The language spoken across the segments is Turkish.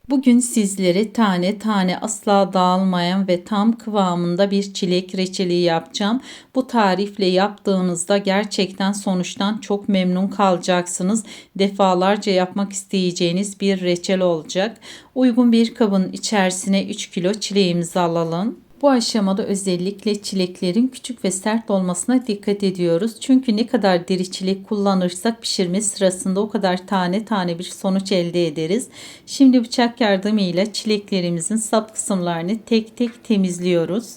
Bugün sizlere tane tane asla dağılmayan ve tam kıvamında bir çilek reçeli yapacağım. Bu tarifle yaptığınızda gerçekten sonuçtan çok memnun kalacaksınız. Defalarca yapmak isteyeceğiniz bir reçel olacak. Uygun bir kabın içerisine 3 kilo çileğimizi alalım. Bu aşamada özellikle çileklerin küçük ve sert olmasına dikkat ediyoruz. Çünkü ne kadar diri çilek kullanırsak pişirme sırasında o kadar tane tane bir sonuç elde ederiz. Şimdi bıçak yardımıyla çileklerimizin sap kısımlarını tek tek temizliyoruz.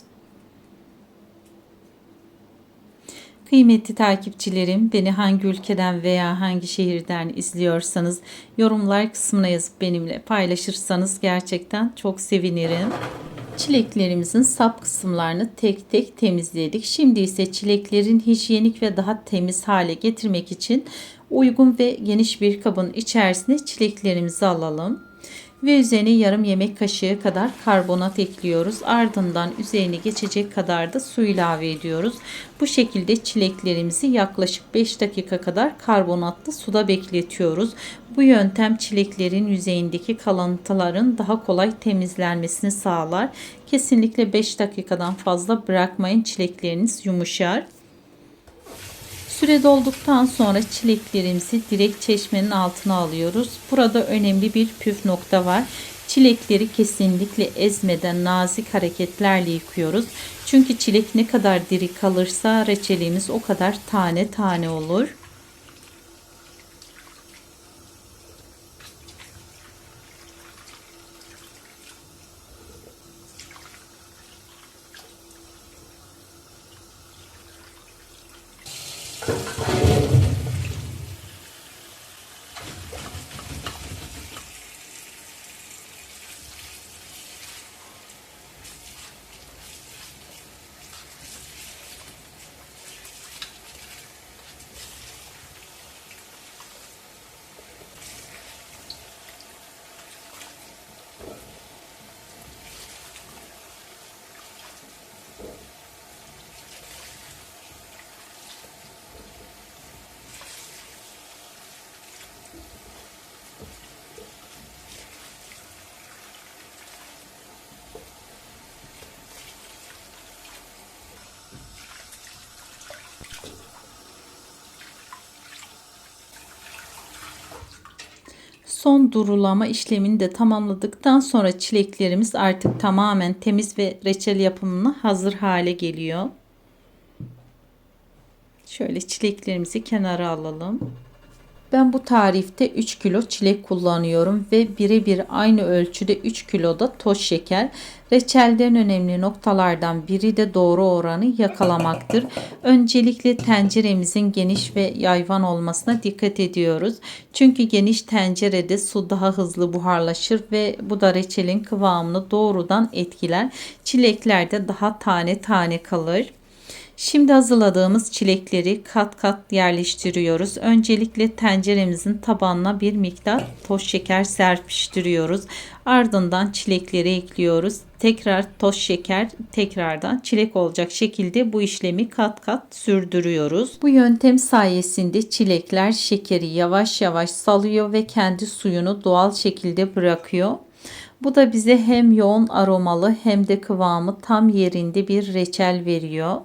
Kıymetli takipçilerim, beni hangi ülkeden veya hangi şehirden izliyorsanız yorumlar kısmına yazıp benimle paylaşırsanız gerçekten çok sevinirim. Çileklerimizin sap kısımlarını tek tek temizledik. Şimdi ise çileklerin hijyenik ve daha temiz hale getirmek için uygun ve geniş bir kabın içerisine çileklerimizi alalım. Ve üzerine yarım yemek kaşığı kadar karbonat ekliyoruz. Ardından üzerine geçecek kadar da su ilave ediyoruz. Bu şekilde çileklerimizi yaklaşık 5 dakika kadar karbonatlı suda bekletiyoruz. Bu yöntem çileklerin yüzeyindeki kalıntıların daha kolay temizlenmesini sağlar. Kesinlikle 5 dakikadan fazla bırakmayın, çilekleriniz yumuşar. Süre dolduktan sonra çileklerimizi direkt çeşmenin altına alıyoruz. Burada önemli bir püf nokta var. Çilekleri kesinlikle ezmeden nazik hareketlerle yıkıyoruz. Çünkü çilek ne kadar diri kalırsa reçelimiz o kadar tane tane olur. Son durulama işlemini de tamamladıktan sonra çileklerimiz artık tamamen temiz ve reçel yapımına hazır hale geliyor. Şöyle çileklerimizi kenara alalım. Ben bu tarifte 3 kilo çilek kullanıyorum ve birebir aynı ölçüde 3 kilo da toz şeker. Reçelden önemli noktalardan biri de doğru oranı yakalamaktır. Öncelikle tenceremizin geniş ve yayvan olmasına dikkat ediyoruz. Çünkü geniş tencerede su daha hızlı buharlaşır ve bu da reçelin kıvamını doğrudan etkiler. Çilekler de daha tane tane kalır. Şimdi hazırladığımız çilekleri kat kat yerleştiriyoruz. Öncelikle tenceremizin tabanına bir miktar toz şeker serpiştiriyoruz. Ardından çilekleri ekliyoruz. Tekrar toz şeker, tekrardan çilek olacak şekilde bu işlemi kat kat sürdürüyoruz. Bu yöntem sayesinde çilekler şekeri yavaş yavaş salıyor ve kendi suyunu doğal şekilde bırakıyor. Bu da bize hem yoğun aromalı hem de kıvamı tam yerinde bir reçel veriyor.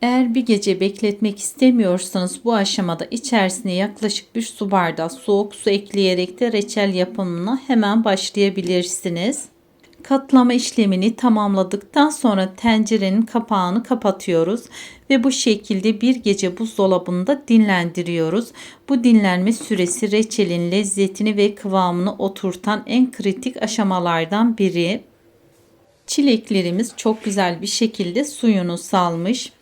Eğer bir gece bekletmek istemiyorsanız bu aşamada içerisine yaklaşık bir su bardağı soğuk su ekleyerek de reçel yapımına hemen başlayabilirsiniz. Katlama işlemini tamamladıktan sonra tencerenin kapağını kapatıyoruz ve bu şekilde bir gece buzdolabında dinlendiriyoruz. Bu dinlenme süresi reçelin lezzetini ve kıvamını oturtan en kritik aşamalardan biri. Çileklerimiz çok güzel bir şekilde suyunu salmış.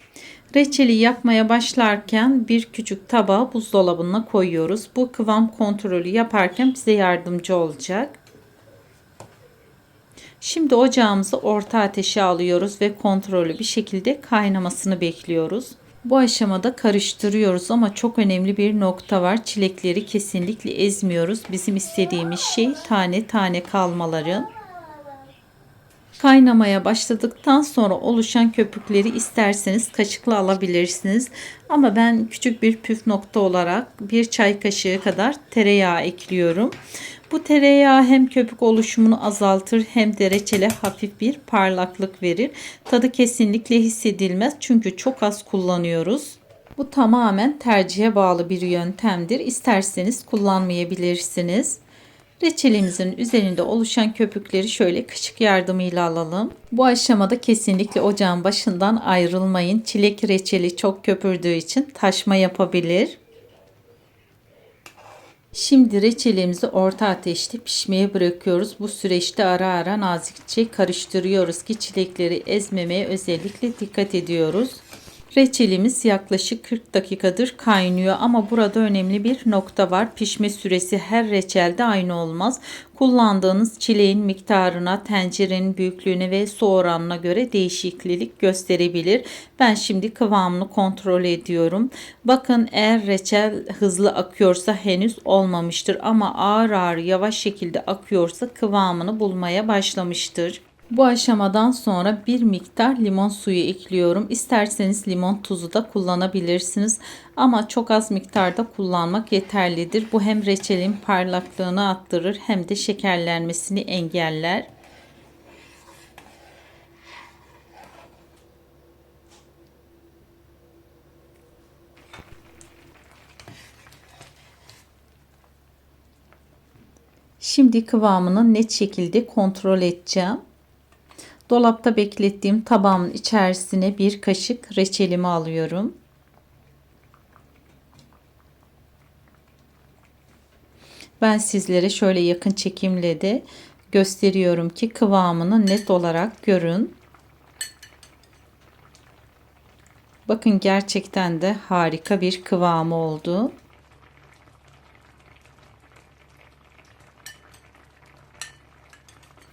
Reçeli yapmaya başlarken bir küçük tabağı buzdolabına koyuyoruz. Bu kıvam kontrolü yaparken bize yardımcı olacak. Şimdi ocağımızı orta ateşe alıyoruz ve kontrollü bir şekilde kaynamasını bekliyoruz. Bu aşamada karıştırıyoruz ama çok önemli bir nokta var. Çilekleri kesinlikle ezmiyoruz. Bizim istediğimiz şey tane tane kalmaları. Kaynamaya başladıktan sonra oluşan köpükleri isterseniz kaşıkla alabilirsiniz. Ama ben küçük bir püf nokta olarak bir çay kaşığı kadar tereyağı ekliyorum. Bu tereyağı hem köpük oluşumunu azaltır hem de reçele hafif bir parlaklık verir. Tadı kesinlikle hissedilmez çünkü çok az kullanıyoruz. Bu tamamen tercihe bağlı bir yöntemdir. İsterseniz kullanmayabilirsiniz. Reçelimizin üzerinde oluşan köpükleri şöyle kaşık yardımıyla alalım. Bu aşamada kesinlikle ocağın başından ayrılmayın. Çilek reçeli çok köpürdüğü için taşma yapabilir. Şimdi reçelimizi orta ateşte pişmeye bırakıyoruz. Bu süreçte ara ara nazikçe karıştırıyoruz ki çilekleri ezmemeye özellikle dikkat ediyoruz. Reçelimiz yaklaşık 40 dakikadır kaynıyor ama burada önemli bir nokta var. Pişme süresi her reçelde aynı olmaz. Kullandığınız çileğin miktarına, tencerenin büyüklüğüne ve su oranına göre değişiklik gösterebilir. Ben şimdi kıvamını kontrol ediyorum. Bakın, eğer reçel hızlı akıyorsa henüz olmamıştır ama ağır ağır yavaş şekilde akıyorsa kıvamını bulmaya başlamıştır. Bu aşamadan sonra bir miktar limon suyu ekliyorum. İsterseniz limon tuzu da kullanabilirsiniz. Ama çok az miktarda kullanmak yeterlidir. Bu hem reçelin parlaklığını arttırır hem de şekerlenmesini engeller. Şimdi kıvamını net şekilde kontrol edeceğim. Dolapta beklettiğim tabağımın içerisine bir kaşık reçelimi alıyorum. Ben sizlere şöyle yakın çekimle de gösteriyorum ki kıvamını net olarak görün. Bakın, gerçekten de harika bir kıvamı oldu.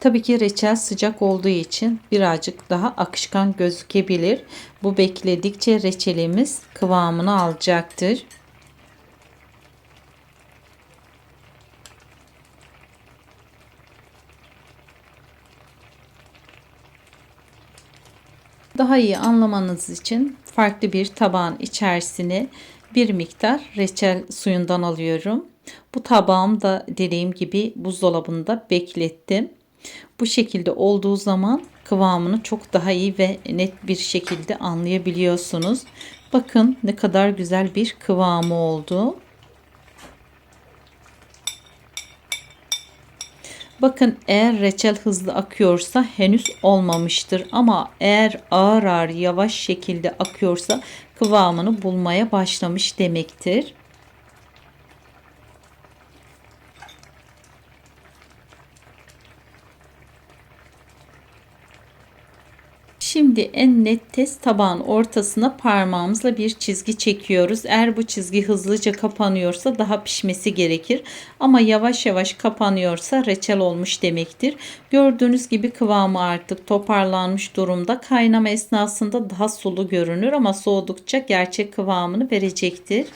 Tabii ki reçel sıcak olduğu için birazcık daha akışkan gözükebilir. Bu bekledikçe reçelimiz kıvamını alacaktır. Daha iyi anlamanız için farklı bir tabağın içerisine bir miktar reçel suyundan alıyorum. Bu tabağım da dediğim gibi buzdolabında beklettim. Bu şekilde olduğu zaman kıvamını çok daha iyi ve net bir şekilde anlayabiliyorsunuz. Bakın ne kadar güzel bir kıvamı oldu. Bakın, eğer reçel hızlı akıyorsa henüz olmamıştır ama eğer ağır ağır yavaş şekilde akıyorsa kıvamını bulmaya başlamış demektir. Şimdi en net test tabağın ortasına parmağımızla bir çizgi çekiyoruz. Eğer bu çizgi hızlıca kapanıyorsa daha pişmesi gerekir. Ama yavaş yavaş kapanıyorsa reçel olmuş demektir. Gördüğünüz gibi kıvamı artık toparlanmış durumda. Kaynama esnasında daha sulu görünür ama soğudukça gerçek kıvamını verecektir.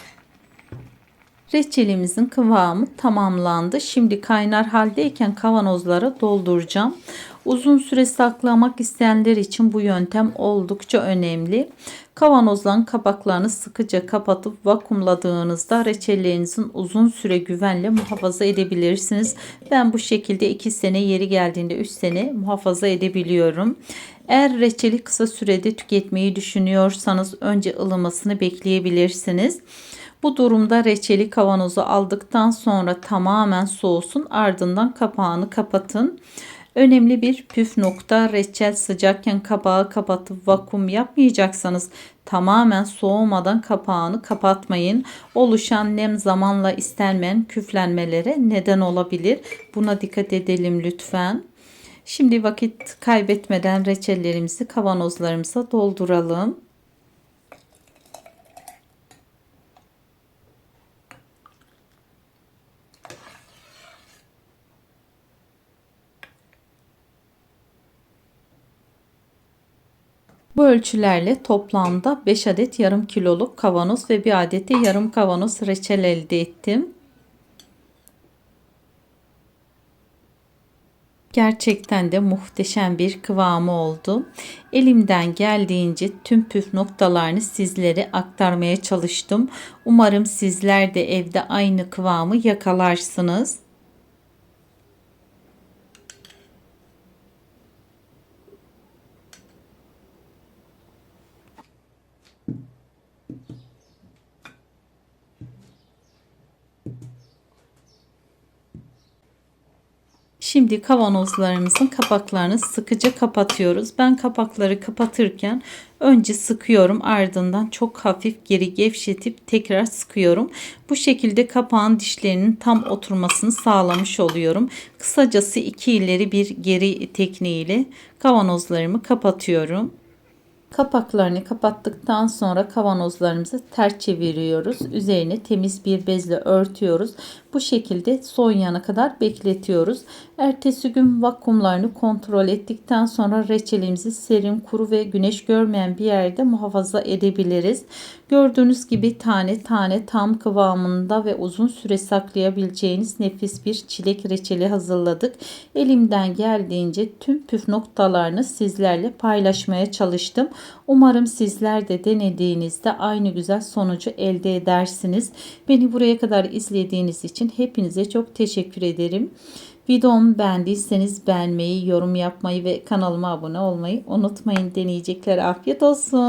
Reçelimizin kıvamı tamamlandı. Şimdi kaynar haldeyken kavanozlara dolduracağım. Uzun süre saklamak isteyenler için bu yöntem oldukça önemli. Kavanozların kapaklarını sıkıca kapatıp vakumladığınızda reçellerinizin uzun süre güvenle muhafaza edebilirsiniz. Ben bu şekilde 2 sene, yeri geldiğinde 3 sene muhafaza edebiliyorum. Eğer reçeli kısa sürede tüketmeyi düşünüyorsanız önce ılımasını bekleyebilirsiniz. Bu durumda reçeli kavanoza aldıktan sonra tamamen soğusun, ardından kapağını kapatın. Önemli bir püf nokta: reçel sıcakken kapağı kapatıp vakum yapmayacaksanız tamamen soğumadan kapağını kapatmayın. Oluşan nem zamanla istenmeyen küflenmelere neden olabilir. Buna dikkat edelim lütfen. Şimdi vakit kaybetmeden reçellerimizi kavanozlarımıza dolduralım. Bu ölçülerle toplamda 5 adet yarım kiloluk kavanoz ve 1 adet de yarım kavanoz reçel elde ettim. Gerçekten de muhteşem bir kıvamı oldu. Elimden geldiğince tüm püf noktalarını sizlere aktarmaya çalıştım. Umarım sizler de evde aynı kıvamı yakalarsınız. Şimdi kavanozlarımızın kapaklarını sıkıca kapatıyoruz. Ben kapakları kapatırken önce sıkıyorum, ardından çok hafif geri gevşetip tekrar sıkıyorum. Bu şekilde kapağın dişlerinin tam oturmasını sağlamış oluyorum. Kısacası 2 ileri bir geri tekniğiyle kavanozlarımı kapatıyorum. Kapaklarını kapattıktan sonra kavanozlarımızı ters çeviriyoruz. Üzerine temiz bir bezle örtüyoruz. Bu şekilde soğuyana kadar bekletiyoruz. Ertesi gün vakumlarını kontrol ettikten sonra reçelimizi serin, kuru ve güneş görmeyen bir yerde muhafaza edebiliriz. Gördüğünüz gibi tane tane tam kıvamında ve uzun süre saklayabileceğiniz nefis bir çilek reçeli hazırladık. Elimden geldiğince tüm püf noktalarını sizlerle paylaşmaya çalıştım. Umarım sizler de denediğinizde aynı güzel sonucu elde edersiniz. Beni buraya kadar izlediğiniz için hepinize çok teşekkür ederim. Videomu beğendiyseniz beğenmeyi, yorum yapmayı ve kanalıma abone olmayı unutmayın. Deneyeceklere afiyet olsun.